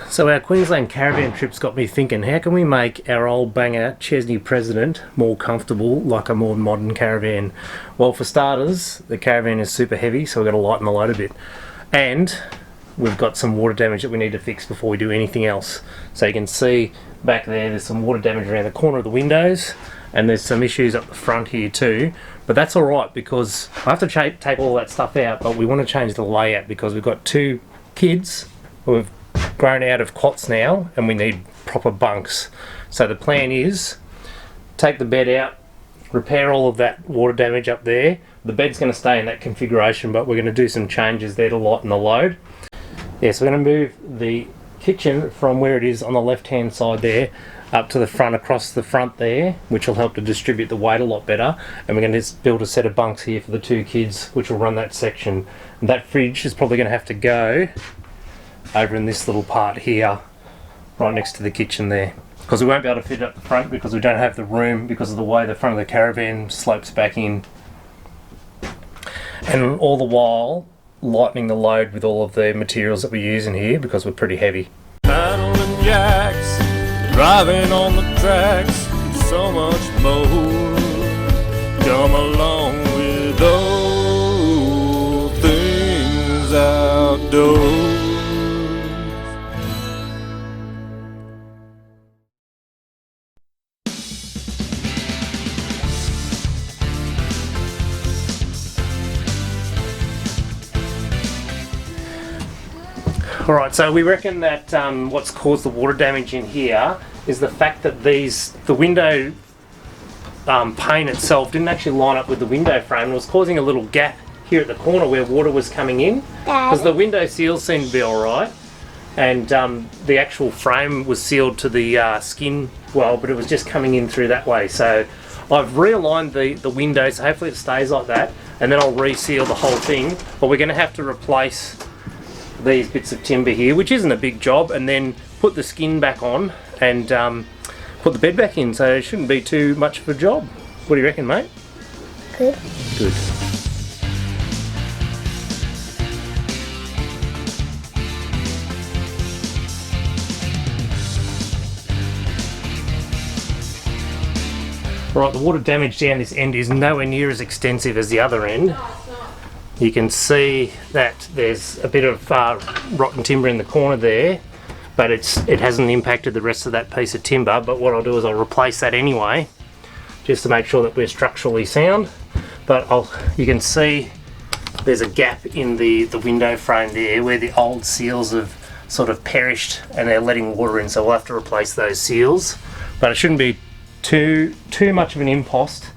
So our Queensland caravan trips got me thinking, how can we make our old banger Chesney President more comfortable like a more modern caravan? Well, for starters, the caravan is super heavy, so we've got to lighten the load a bit. And we've got some water damage that we need to fix before we do anything else. So you can see back there's some water damage around the corner of the windows, and there's some issues up the front here too. But that's alright because I have to take all that stuff out, but we want to change the layout because we've got two kids who have grown out of cots now and we need proper bunks. So the plan is take the bed out, repair all of that water damage up there. The bed's going to stay in that configuration, but we're going to do some changes there to lighten the load. Yeah, so we're going to move the kitchen from where it is on the left hand side there up to the front, across the front there, which will help to distribute the weight a lot better. And we're going to just build a set of bunks here for the two kids, which will run that section. And that fridge is probably going to have to go over in this little part here, right next to the kitchen there. Because we won't be able to fit it up the front because we don't have the room because of the way the front of the caravan slopes back in. And all the while, lightening the load with all of the materials that we use in here because we're pretty heavy. Paddling jacks, driving on the tracks, and so much more. Come along with all things outdoors. Alright, so we reckon that what's caused the water damage in here is the fact that the window pane itself didn't actually line up with the window frame. It was causing a little gap here at the corner where water was coming in. Because the window seals seemed to be alright, and the actual frame was sealed to the skin well, but it was just coming in through that way. So I've realigned the windows, so hopefully it stays like that, and then I'll reseal the whole thing. But we're going to have to replace these bits of timber here, which isn't a big job, and then put the skin back on and put the bed back in, so it shouldn't be too much of a job. What do you reckon, mate? Good. Good. Right, the water damage down this end is nowhere near as extensive as the other end. You can see that there's a bit of rotten timber in the corner there, but it hasn't impacted the rest of that piece of timber. But what I'll do is I'll replace that anyway, just to make sure that we're structurally sound. But you can see there's a gap in the window frame there where the old seals have sort of perished and they're letting water in, so we'll have to replace those seals. But it shouldn't be too much of an impost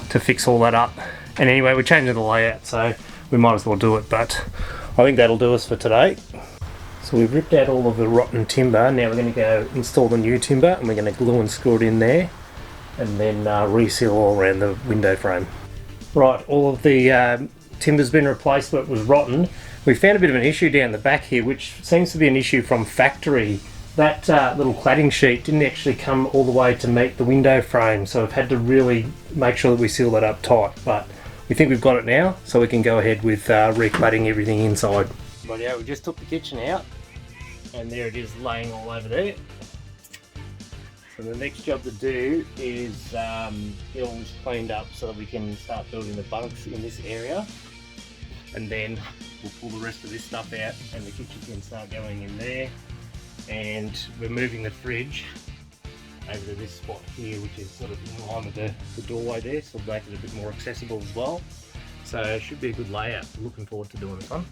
to fix all that up. And anyway, we're changing the layout, so we might as well do it, but I think that'll do us for today. So we've ripped out all of the rotten timber. Now we're going to go install the new timber, and we're going to glue and screw it in there, and then reseal all around the window frame. Right, all of the timber's been replaced, but it was rotten. We found a bit of an issue down the back here, which seems to be an issue from factory. That little cladding sheet didn't actually come all the way to meet the window frame, so I've had to really make sure that we seal that up tight. But we think we've got it now, so we can go ahead with recladding everything inside. But yeah, we just took the kitchen out, and there it is laying all over there. So the next job to do is get all this cleaned up so that we can start building the bunks in this area. And then we'll pull the rest of this stuff out and the kitchen can start going in there. And we're moving the fridge over to this spot here, which is sort of in line with the doorway there, so we'll make it a bit more accessible as well. So it should be a good layout. Looking forward to doing this one.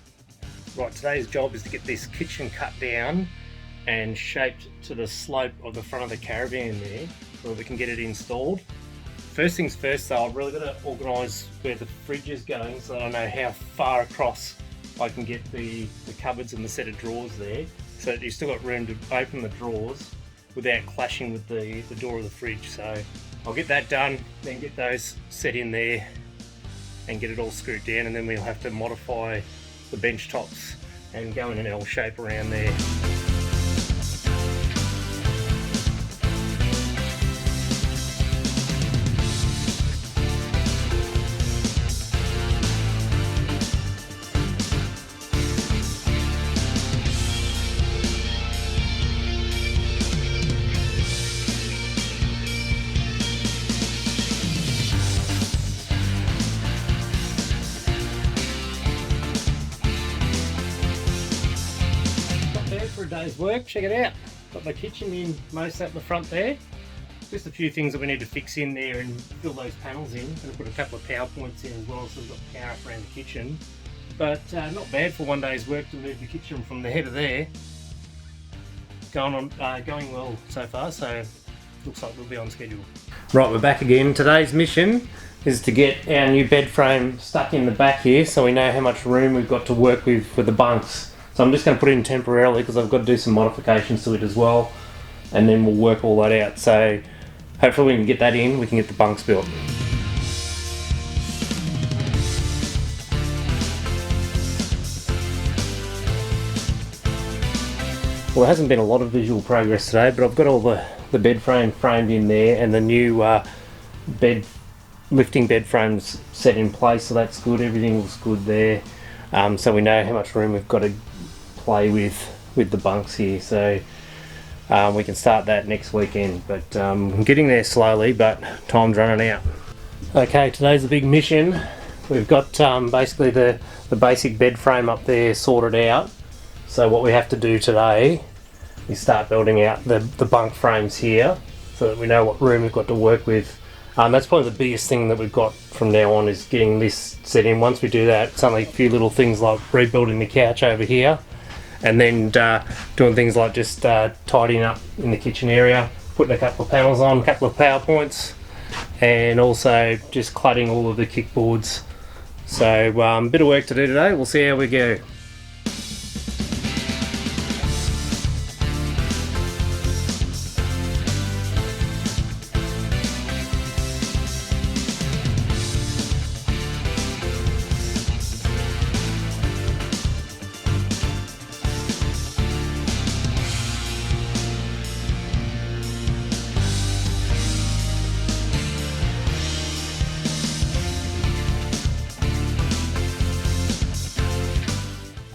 Right, today's job is to get this kitchen cut down and shaped to the slope of the front of the caravan there, so we can get it installed. First things first though, I've really got to organise where the fridge is going so that I know how far across I can get the cupboards and the set of drawers there, so that you've still got room to open the drawers without clashing with the door of the fridge. So I'll get that done, then get those set in there and get it all screwed down, and then we'll have to modify the bench tops and go in an L shape around there. ready for a day's work. Check it out. Got my kitchen in most at the front there. Just a few things that we need to fix in there and fill those panels in. And put a couple of power points in as well, so we've got power up around the kitchen. But not bad for one day's work to move the kitchen from there to there. Going well so far, so looks like we'll be on schedule. Right, we're back again. Today's mission is to get our new bed frame stuck in the back here so we know how much room we've got to work with the bunks. So I'm just going to put it in temporarily because I've got to do some modifications to it as well, and then we'll work all that out. So hopefully we can get that in, we can get the bunks built. Well, there hasn't been a lot of visual progress today, but I've got all the bed frame framed in there and the new lifting bed frames set in place, so that's good. Everything looks good there. So we know how much room we've got to play with the bunks here, so we can start that next weekend, but I'm getting there slowly, but time's running out. Okay, today's a big mission. We've got basically the basic bed frame up there sorted out, so what we have to do today is start building out the bunk frames here so that we know what room we've got to work with. That's probably the biggest thing that we've got from now on, is getting this set in. Once we do that, it's only a few little things like rebuilding the couch over here, and then doing things like just tidying up in the kitchen area, putting a couple of panels on, a couple of power points, and also just cladding all of the kickboards. So a bit of work to do today. We'll see how we go.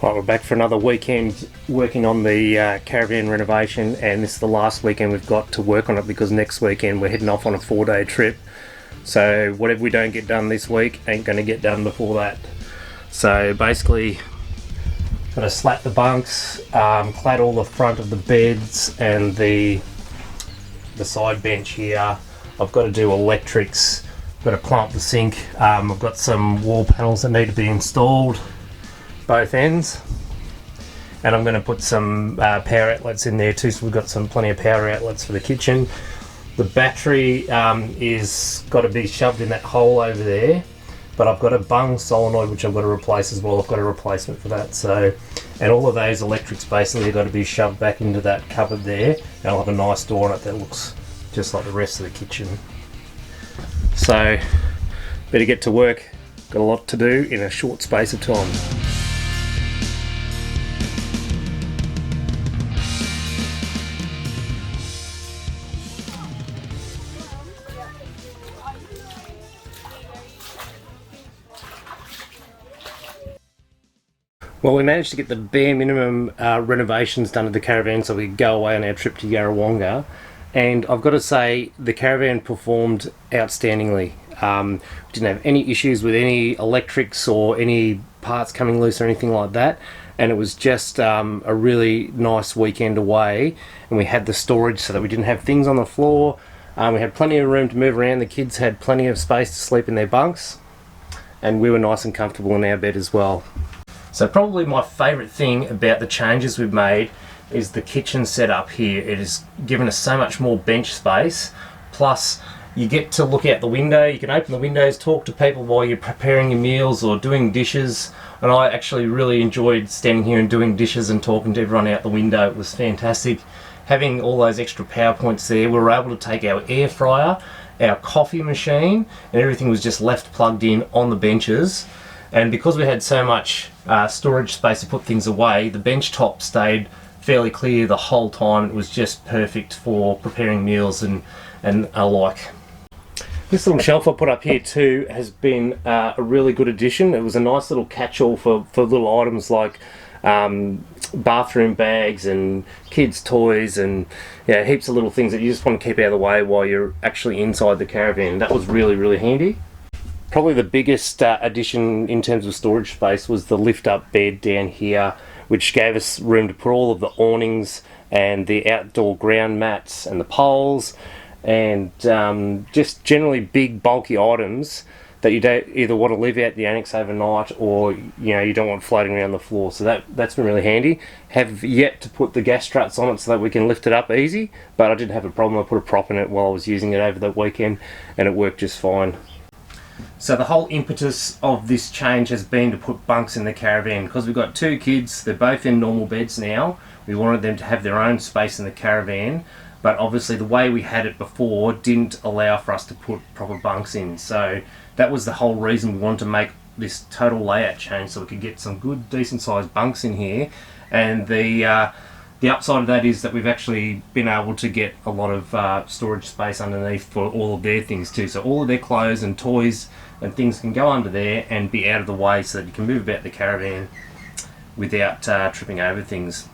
Right, we're back for another weekend working on the caravan renovation, and this is the last weekend we've got to work on it because next weekend we're heading off on a 4-day trip. So whatever we don't get done this week ain't going to get done before that. So basically, got to slat the bunks, clad all the front of the beds and the side bench here. I've got to do electrics, got to clamp the sink. I've got some wall panels that need to be installed, both ends, and I'm going to put some power outlets in there too, so we've got plenty of power outlets for the kitchen. The battery is got to be shoved in that hole over there, but I've got a bung solenoid which I've got to replace as well. I've got a replacement for that, so, and all of those electrics basically have got to be shoved back into that cupboard there, and I'll have a nice door on it that looks just like the rest of the kitchen. So better get to work, got a lot to do in a short space of time. Well, we managed to get the bare minimum renovations done to the caravan so we could go away on our trip to Yarrawonga, and I've got to say the caravan performed outstandingly. We didn't have any issues with any electrics or any parts coming loose or anything like that, and it was just a really nice weekend away, and we had the storage so that we didn't have things on the floor. We had plenty of room to move around, the kids had plenty of space to sleep in their bunks, and we were nice and comfortable in our bed as well. So probably my favourite thing about the changes we've made is the kitchen setup here. It has given us so much more bench space, plus you get to look out the window, you can open the windows, talk to people while you're preparing your meals or doing dishes, and I actually really enjoyed standing here and doing dishes and talking to everyone out the window. It was fantastic. Having all those extra power points there, we were able to take our air fryer, our coffee machine, and everything was just left plugged in on the benches. And because we had so much storage space to put things away, the bench top stayed fairly clear the whole time. It was just perfect for preparing meals and alike. This little shelf I put up here too has been a really good addition. It was a nice little catch-all for little items like bathroom bags and kids' toys and heaps of little things that you just want to keep out of the way while you're actually inside the caravan. That was really, really handy. Probably the biggest addition in terms of storage space was the lift-up bed down here. which gave us room to put all of the awnings and the outdoor ground mats and the poles, and just generally big bulky items that you don't either want to leave out the annex overnight, or you don't want floating around the floor. So that's been really handy. Have yet to put the gas struts on it so that we can lift it up easy, but I didn't have a problem. I put a prop in it while I was using it over the weekend and it worked just fine. So the whole impetus of this change has been to put bunks in the caravan. Because we've got 2 kids, they're both in normal beds now. We wanted them to have their own space in the caravan, but obviously the way we had it before didn't allow for us to put proper bunks in. So that was the whole reason we wanted to make this total layout change, so we could get some good decent sized bunks in here. And the upside of that is that we've actually been able to get a lot of storage space underneath for all of their things too. So all of their clothes and toys and things can go under there and be out of the way, so that you can move about the caravan without tripping over things.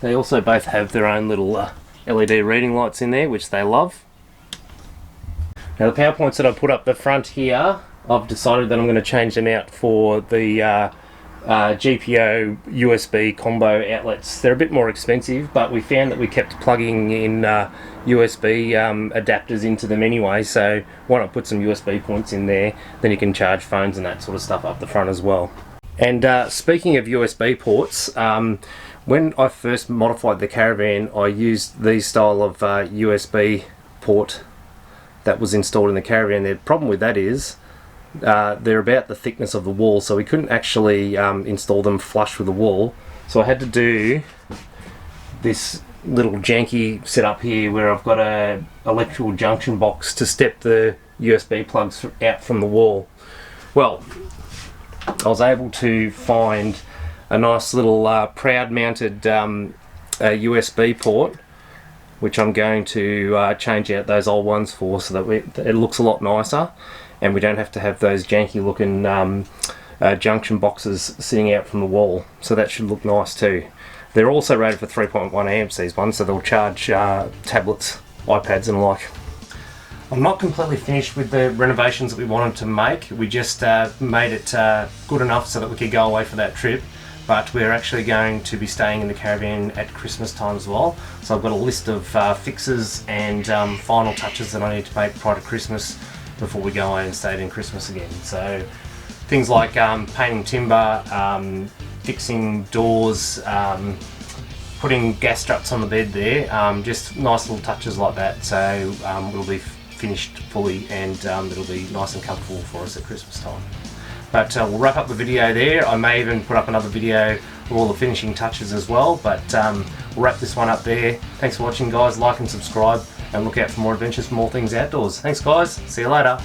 They also both have their own little LED reading lights in there, which they love. Now the power points that I put up the front here, I've decided that I'm going to change them out for the GPO USB combo outlets. They're a bit more expensive, but we found that we kept plugging in USB adapters into them anyway, so why not put some USB points in there, then you can charge phones and that sort of stuff up the front as well. And speaking of USB ports, when I first modified the caravan, I used these style of USB port that was installed in the caravan. The problem with that is they're about the thickness of the wall, so we couldn't actually install them flush with the wall. So I had to do this little janky setup here where I've got a electrical junction box to step the USB plugs out from the wall. Well, I was able to find a nice little proud mounted USB port, which I'm going to change out those old ones for, so that it looks a lot nicer and we don't have to have those janky looking junction boxes sitting out from the wall. So that should look nice too. They're also rated for 3.1 amps, these ones, so they'll charge tablets, iPads and the like. I'm not completely finished with the renovations that we wanted to make. We just made it good enough so that we could go away for that trip. But we're actually going to be staying in the caravan at Christmas time as well. So I've got a list of fixes and final touches that I need to make prior to Christmas before we go away and stay in Christmas again. So things like painting timber, fixing doors, putting gas struts on the bed there, just nice little touches like that. So we'll be finished fully, and it'll be nice and comfortable for us at Christmas time. But we'll wrap up the video there. I may even put up another video of all the finishing touches as well, but we'll wrap this one up there. Thanks for watching, guys. Like and subscribe, and look out for more adventures from all things outdoors. Thanks, guys. See you later.